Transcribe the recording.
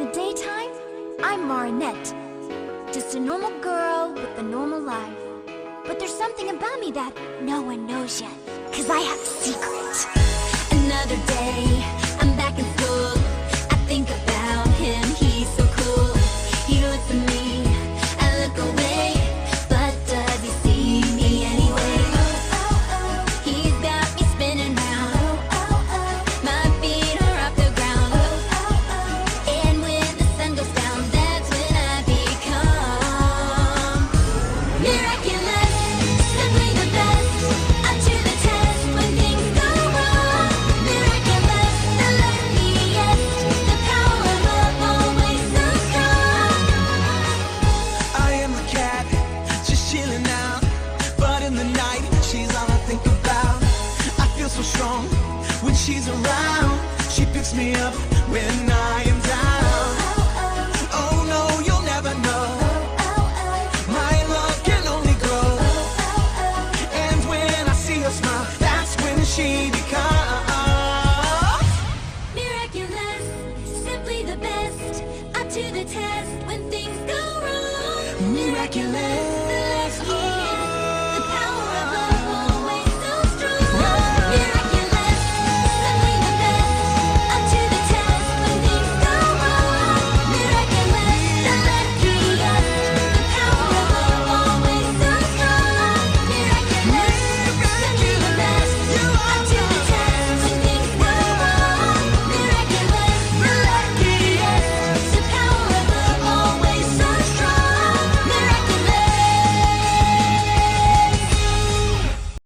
the daytime, I'm Marinette. Just a normal girl with a normal life. But there's something about me that no one knows yet. 'Cause I have a secret. Another day, I'm back in school. I think about him, he's so cool. He looks at me, I look away. But does he see me anyway? He's got me spinning round. My feet are off the ground. And when the sun goes down, that's when I become miraculous, simply the best. Up to the test when things go wrong. Miraculous, the luckiest. The power of love, always so strong. I am the cat, just chilling out. But in the night, she's all I think about. I feel so strong when she's around. She picks me up when I am